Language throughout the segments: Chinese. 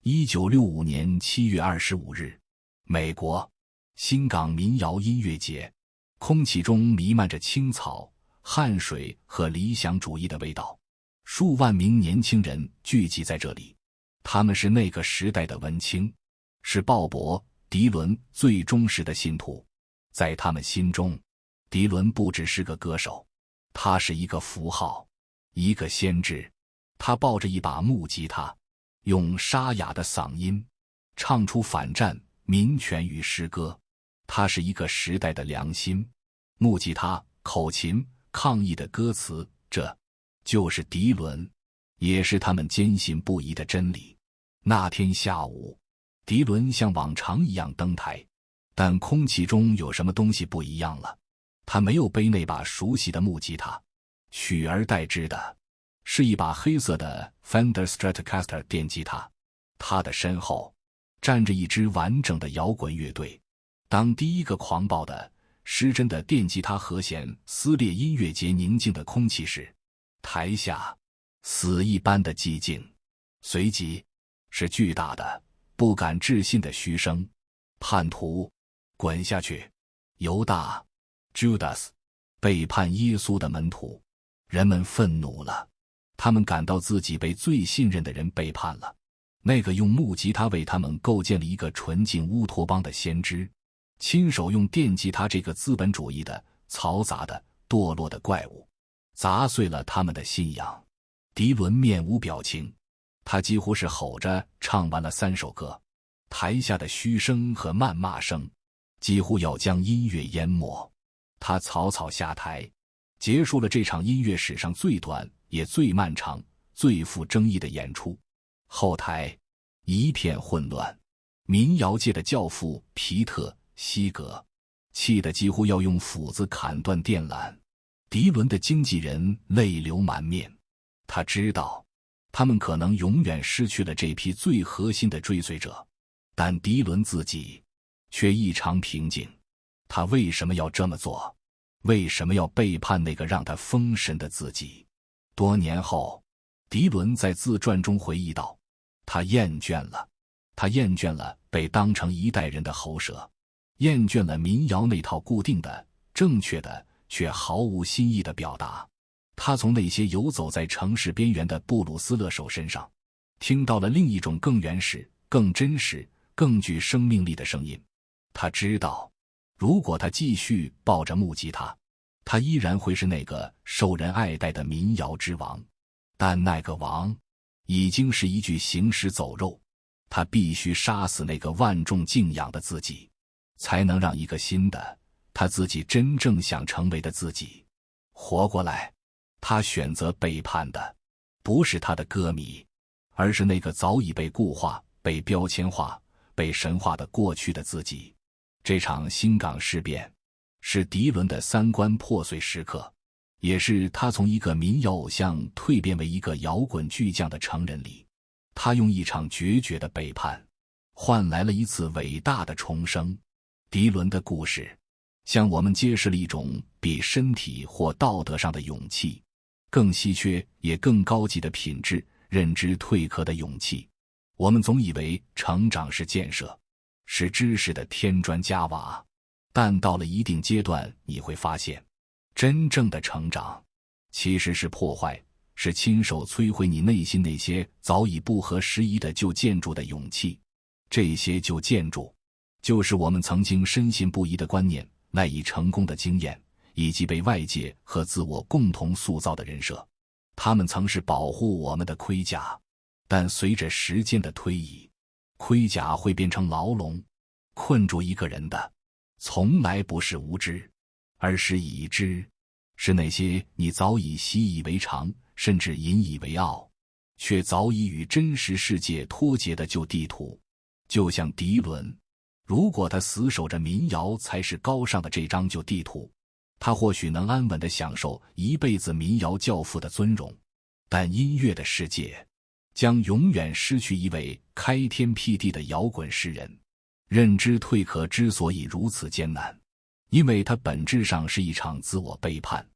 1965年7月25日，美国新港民谣音乐节，空气中弥漫着青草、汗水和理想主义的味道。数万名年轻人聚集在这里，他们是那个时代的文青，是鲍勃·迪伦最忠实的信徒。在他们心中，迪伦不只是个歌手，他是一个符号，一个先知。他抱着一把木吉他，用沙哑的嗓音唱出反战、民权与诗歌。他是一个时代的良心。木吉他、口琴、抗议的歌词，这就是迪伦，也是他们坚信不疑的真理。那天下午，迪伦像往常一样登台，但空气中有什么东西不一样了。他没有背那把熟悉的木吉他，取而代之的是一把黑色的 Fender Stratocaster 电吉他。他的身后站着一支完整的摇滚乐队。当第一个狂暴的、失真的电吉他和弦撕裂音乐节宁静的空气时，台下死一般的寂静。随即是巨大的、不敢置信的嘘声：叛徒，滚下去！犹大 Judas， 背叛耶稣的门徒。人们愤怒了，他们感到自己被最信任的人背叛了，那个用木吉他为他们构建了一个纯净乌托邦的先知，亲手用电吉他这个资本主义的、嘈杂的、堕落的怪物砸碎了他们的信仰。迪伦面无表情，他几乎是吼着唱完了3首歌。台下的嘘声和谩骂声几乎要将音乐淹没。他草草下台，结束了这场音乐史上最短也最漫长、最富争议的演出。后台一片混乱，民谣界的教父皮特·西格气得几乎要用斧子砍断电缆。迪伦的经纪人泪流满面，他知道他们可能永远失去了这批最核心的追随者，但迪伦自己却异常平静。他为什么要这么做？为什么要背叛那个让他封神的自己？多年后，迪伦在自传中回忆道，他厌倦了被当成一代人的喉舌，厌倦了民谣那套固定的、正确的却毫无新意的表达。他从那些游走在城市边缘的布鲁斯乐手身上听到了另一种更原始、更真实、更具生命力的声音。他知道，如果他继续抱着木吉他，他依然会是那个受人爱戴的民谣之王。但那个王已经是一具行尸走肉，他必须杀死那个万众敬仰的自己，才能让一个新的、他自己真正想成为的自己活过来。他选择背叛的不是他的歌迷，而是那个早已被固化、被标签化、被神化的过去的自己。这场新港事变是迪伦的3观破碎时刻，也是他从一个民谣偶像蜕变为一个摇滚巨匠的成人礼。他用一场决绝的背叛换来了一次伟大的重生。迪伦的故事向我们揭示了一种比身体或道德上的勇气更稀缺也更高级的品质——认知蜕壳的勇气。我们总以为成长是建设，是知识的添砖加瓦，但到了一定阶段，你会发现，真正的成长其实是破坏，是亲手摧毁你内心那些早已不合时宜的旧建筑的勇气。这些旧建筑就是我们曾经深信不疑的观念、赖以成功的经验，以及被外界和自我共同塑造的人设。他们曾是保护我们的盔甲，但随着时间的推移，盔甲会变成牢笼，困住一个人的从来不是无知，而是已知，是那些你早已习以为常，甚至引以为傲，却早已与真实世界脱节的旧地图。就像迪伦，如果他死守着民谣才是高尚的这张旧地图，他或许能安稳地享受一辈子民谣教父的尊荣，但音乐的世界将永远失去一位开天辟地的摇滚诗人。认知蜕壳之所以如此艰难，因为它本质上是一场自我背叛。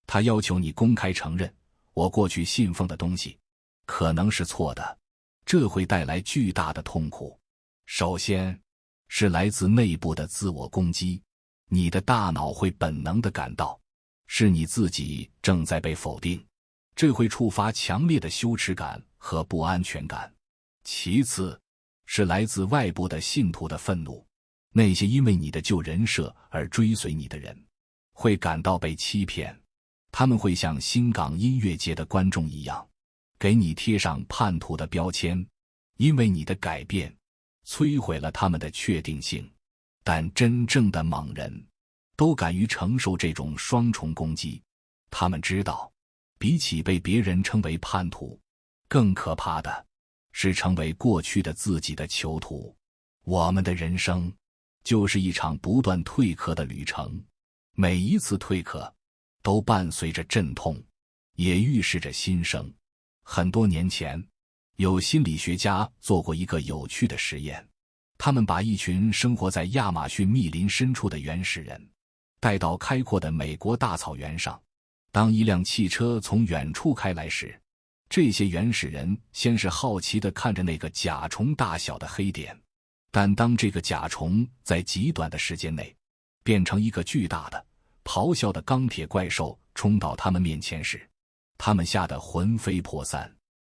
它要求你公开承认，我过去信奉的东西可能是错的，这会带来巨大的痛苦。首先，是来自内部的自我攻击，你的大脑会本能地感到，是你自己正在被否定，这会触发强烈的羞耻感和不安全感。其次，是来自外部的信徒的愤怒，那些因为你的旧人设而追随你的人，会感到被欺骗，他们会像新港音乐节的观众一样，给你贴上叛徒的标签，因为你的改变摧毁了他们的确定性。但真正的猛人都敢于承受这种双重攻击，他们知道，比起被别人称为叛徒，更可怕的是成为过去的自己的囚徒。我们的人生就是一场不断蜕壳的旅程，每一次蜕壳都伴随着阵痛，也预示着新生。很多年前，有心理学家做过一个有趣的实验，他们把一群生活在亚马逊密林深处的原始人带到开阔的美国大草原上。当一辆汽车从远处开来时，这些原始人先是好奇地看着那个甲虫大小的黑点，但当这个甲虫在极短的时间内变成一个巨大的咆哮的钢铁怪兽冲到他们面前时，他们吓得魂飞魄散，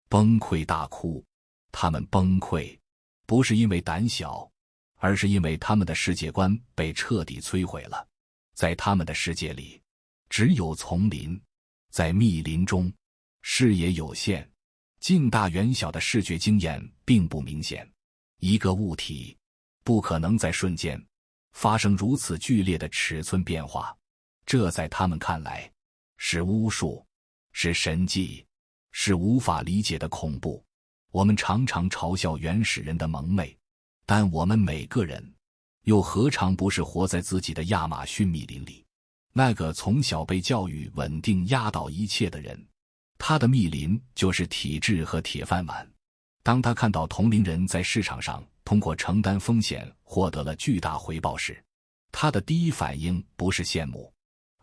崩溃大哭。他们崩溃不是因为胆小，而是因为他们的世界观被彻底摧毁了。在他们的世界里，只有丛林，在密林中，视野有限，近大远小的视觉经验并不明显。一个物体不可能在瞬间发生如此剧烈的尺寸变化，这在他们看来是巫术，是神迹，是无法理解的恐怖。我们常常嘲笑原始人的蒙昧，但我们每个人又何尝不是活在自己的亚马逊密林里？那个从小被教育稳定压倒一切的人，他的密林就是体制和铁饭碗。当他看到同龄人在市场上通过承担风险获得了巨大回报时，他的第一反应不是羡慕，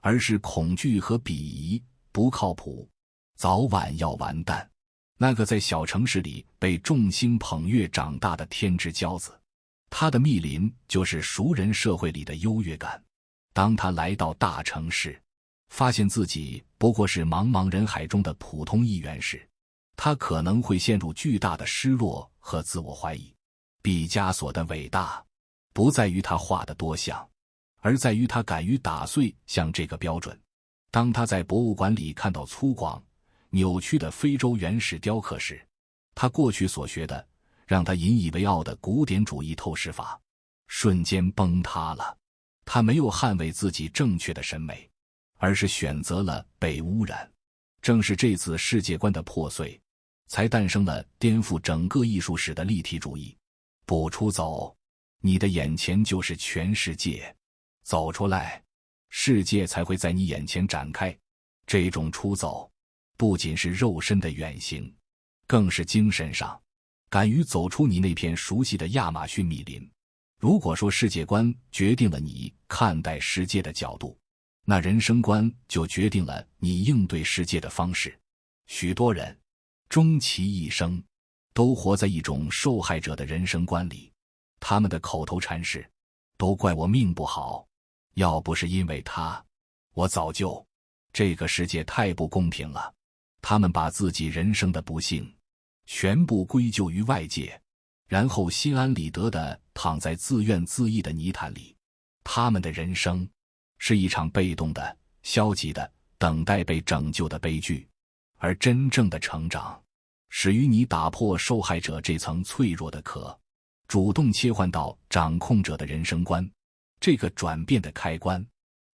而是恐惧和鄙夷。不靠谱，早晚要完蛋。那个在小城市里被众星捧月长大的天之骄子，他的密林就是熟人社会里的优越感。当他来到大城市，发现自己不过是茫茫人海中的普通一员时，他可能会陷入巨大的失落和自我怀疑。毕加索的伟大不在于他画得多像，而在于他敢于打碎像这个标准。当他在博物馆里看到粗犷扭曲的非洲原始雕刻时，他过去所学的让他引以为傲的古典主义透视法瞬间崩塌了。他没有捍卫自己正确的审美，而是选择了被污染。正是这次世界观的破碎，才诞生了颠覆整个艺术史的立体主义。不出走，你的眼前就是全世界；走出来，世界才会在你眼前展开。这种出走不仅是肉身的远行，更是精神上敢于走出你那片熟悉的亚马逊密林。如果说世界观决定了你看待世界的角度，那人生观就决定了你应对世界的方式。许多人终其一生都活在一种受害者的人生观里，他们的口头禅是：都怪我命不好，要不是因为他，我早就……这个世界太不公平了。他们把自己人生的不幸全部归咎于外界，然后心安理得地躺在自怨自艾的泥潭里。他们的人生是一场被动的、消极的、等待被拯救的悲剧，而真正的成长始于你打破受害者这层脆弱的壳，主动切换到掌控者的人生观。这个转变的开关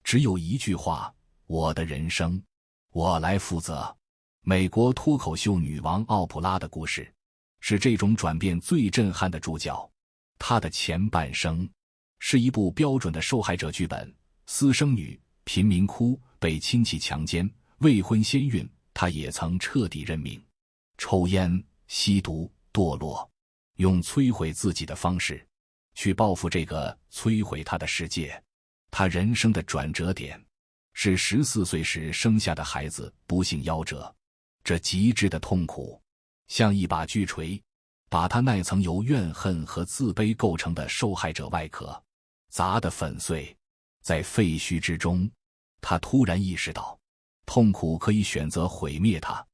只有一句话：我的人生，我来负责。美国脱口秀女王奥普拉的故事是这种转变最震撼的主角。她的前半生是一部标准的受害者剧本，私生女、贫民窟、被亲戚强奸、未婚先孕，她也曾彻底认命。抽烟、吸毒、堕落，用摧毁自己的方式去报复这个摧毁她的世界。她人生的转折点是14岁时生下的孩子不幸夭折，这极致的痛苦像一把巨锤，把他那层由怨恨和自卑构成的受害者外壳砸得粉碎。在废墟之中，他突然意识到，痛苦可以选择毁灭他，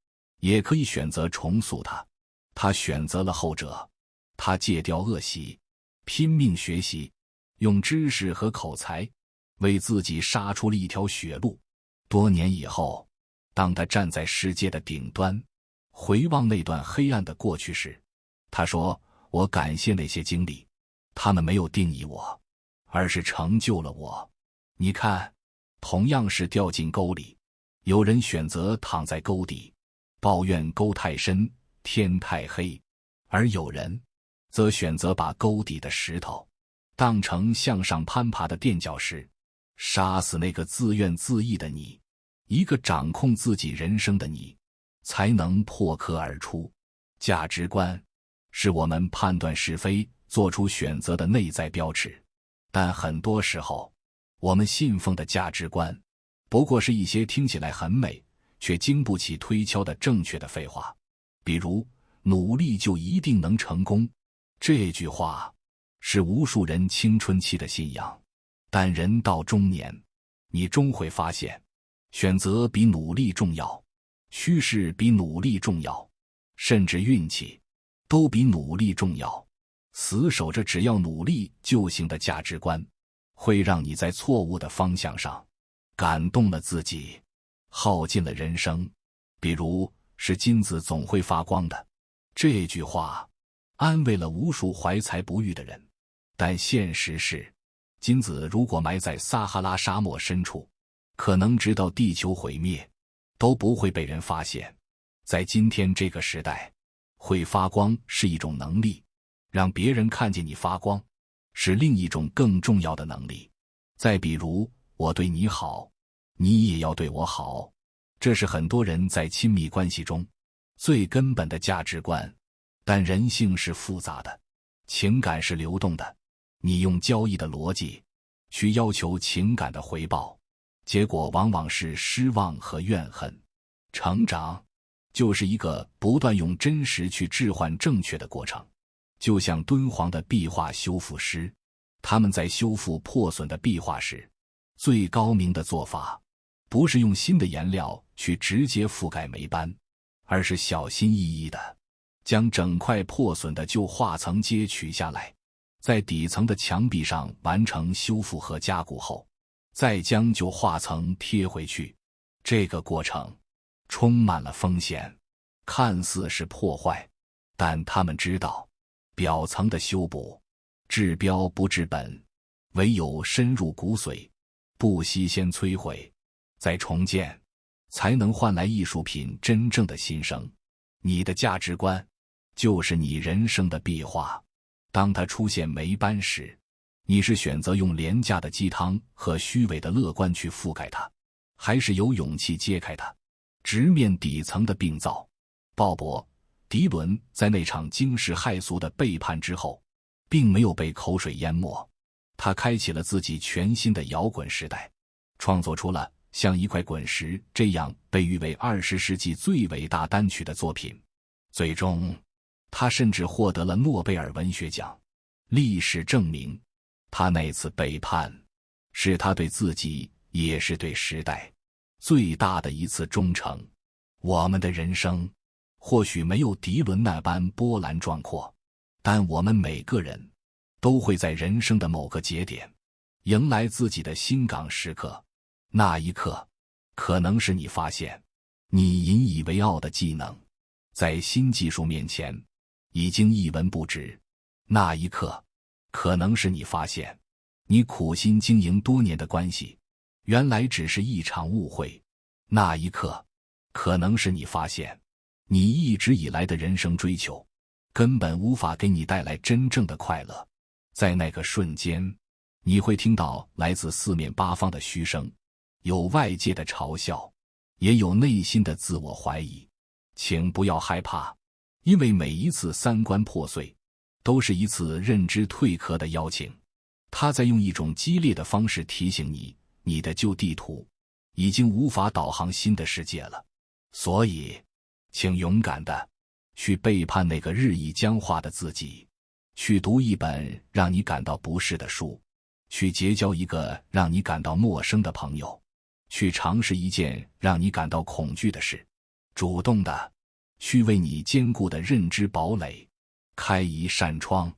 也可以选择重塑他。他选择了后者。他戒掉恶习，拼命学习，用知识和口才为自己杀出了一条血路。多年以后，当他站在世界的顶端，回望那段黑暗的过去时，他说：我感谢那些经历，他们没有定义我，而是成就了我。你看，同样是掉进沟里，有人选择躺在沟底，抱怨沟太深，天太黑，而有人则选择把沟底的石头当成向上攀爬的垫脚石，杀死那个自怨自艾的你。一个掌控自己人生的你，才能破壳而出。价值观是我们判断是非、做出选择的内在标尺，但很多时候，我们信奉的价值观不过是一些听起来很美却经不起推敲的正确的废话。比如，努力就一定能成功，这句话是无数人青春期的信仰，但人到中年，你终会发现，选择比努力重要，趋势比努力重要，甚至运气都比努力重要。死守着只要努力就行的价值观，会让你在错误的方向上感动了自己，耗尽了人生。比如，是金子总会发光的，这句话安慰了无数怀才不遇的人。但现实是，金子如果埋在撒哈拉沙漠深处，可能直到地球毁灭都不会被人发现。在今天这个时代，会发光是一种能力，让别人看见你发光是另一种更重要的能力。再比如，我对你好，你也要对我好，这是很多人在亲密关系中最根本的价值观。但人性是复杂的，情感是流动的，你用交易的逻辑去要求情感的回报，结果往往是失望和怨恨。成长就是一个不断用真实去置换正确的过程。就像敦煌的壁画修复师，他们在修复破损的壁画时，最高明的做法不是用新的颜料去直接覆盖霉斑，而是小心翼翼地将整块破损的旧画层接取下来，在底层的墙壁上完成修复和加固后，再将旧画层贴回去。这个过程充满了风险，看似是破坏，但他们知道，表层的修补治标不治本，唯有深入骨髓，不惜先摧毁，再重建，才能换来艺术品真正的新生。你的价值观就是你人生的壁画，当它出现霉斑时，你是选择用廉价的鸡汤和虚伪的乐观去覆盖它，还是有勇气揭开它，直面底层的病灶？鲍勃·迪伦在那场惊世骇俗的背叛之后，并没有被口水淹没，他开启了自己全新的摇滚时代，创作出了像一块滚石这样被誉为20世纪最伟大单曲的作品。最终，他甚至获得了诺贝尔文学奖。历史证明，他那次背叛是他对自己也是对时代最大的一次忠诚。我们的人生或许没有迪伦那般波澜壮阔，但我们每个人都会在人生的某个节点迎来自己的新港时刻。那一刻，可能是你发现你引以为傲的技能在新技术面前已经一文不值。那一刻，可能是你发现你苦心经营多年的关系原来只是一场误会。那一刻，可能是你发现你一直以来的人生追求根本无法给你带来真正的快乐。在那个瞬间，你会听到来自四面八方的嘘声，有外界的嘲笑，也有内心的自我怀疑。请不要害怕，因为每一次三观破碎都是一次认知蜕壳的邀请。他在用一种激烈的方式提醒你，你的旧地图已经无法导航新的世界了。所以，请勇敢地去背叛那个日益僵化的自己，去读一本让你感到不适的书，去结交一个让你感到陌生的朋友，去尝试一件让你感到恐惧的事，主动的去为你坚固的认知堡垒开一扇窗。